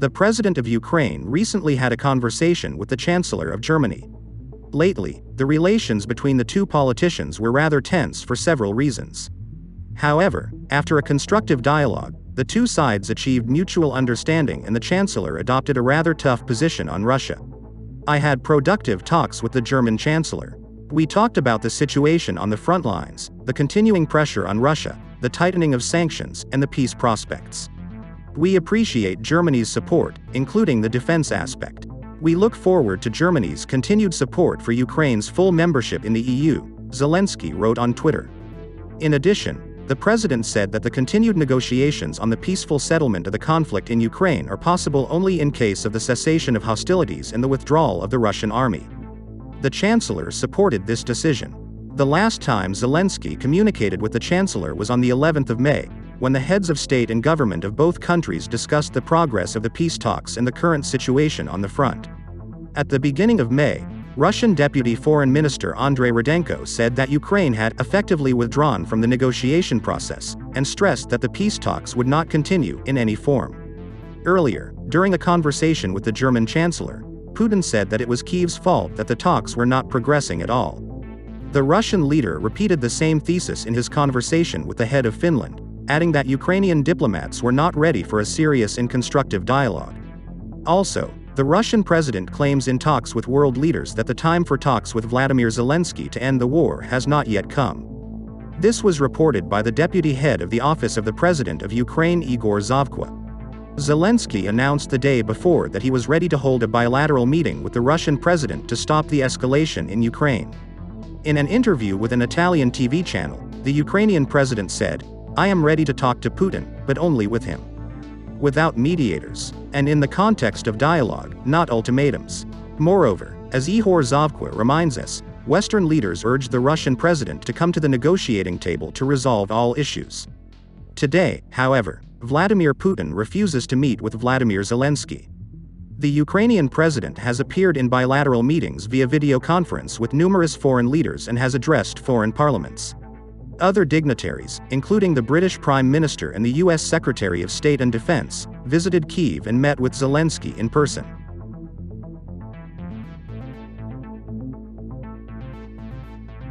The president of Ukraine recently had a conversation with the Chancellor of Germany. Lately, the relations between the two politicians were rather tense for several reasons. However, after a constructive dialogue, the two sides achieved mutual understanding and the Chancellor adopted a rather tough position on Russia. I had productive talks with the German Chancellor. We talked about the situation on the front lines, the continuing pressure on Russia, the tightening of sanctions, and the peace prospects. We appreciate Germany's support, including the defense aspect. We look forward to Germany's continued support for Ukraine's full membership in the EU, Zelensky wrote on Twitter. In addition, the president said that the continued negotiations on the peaceful settlement of the conflict in Ukraine are possible only in case of the cessation of hostilities and the withdrawal of the Russian army. The Chancellor supported this decision. The last time Zelensky communicated with the Chancellor was on the 11th of May, when the heads of state and government of both countries discussed the progress of the peace talks and the current situation on the front. At the beginning of May, Russian Deputy Foreign Minister Andrei Rudenko said that Ukraine had effectively withdrawn from the negotiation process, and stressed that the peace talks would not continue in any form. Earlier, during a conversation with the German Chancellor, Putin said that it was Kyiv's fault that the talks were not progressing at all. The Russian leader repeated the same thesis in his conversation with the head of Finland, adding that Ukrainian diplomats were not ready for a serious and constructive dialogue. Also, the Russian president claims in talks with world leaders that the time for talks with Vladimir Zelensky to end the war has not yet come. This was reported by the deputy head of the office of the president of Ukraine Igor Zhovko. Zelensky announced the day before that he was ready to hold a bilateral meeting with the Russian president to stop the escalation in Ukraine. In an interview with an Italian TV channel, the Ukrainian president said, "I am ready to talk to Putin, but only with him. Without mediators, and in the context of dialogue, not ultimatums." Moreover, as Igor Zhovko reminds us, Western leaders urged the Russian president to come to the negotiating table to resolve all issues. Today, however, Vladimir Putin refuses to meet with Vladimir Zelensky. The Ukrainian president has appeared in bilateral meetings via video conference with numerous foreign leaders and has addressed foreign parliaments. Other dignitaries, including the British Prime Minister and the US Secretary of State and Defense, visited Kyiv and met with Zelensky in person.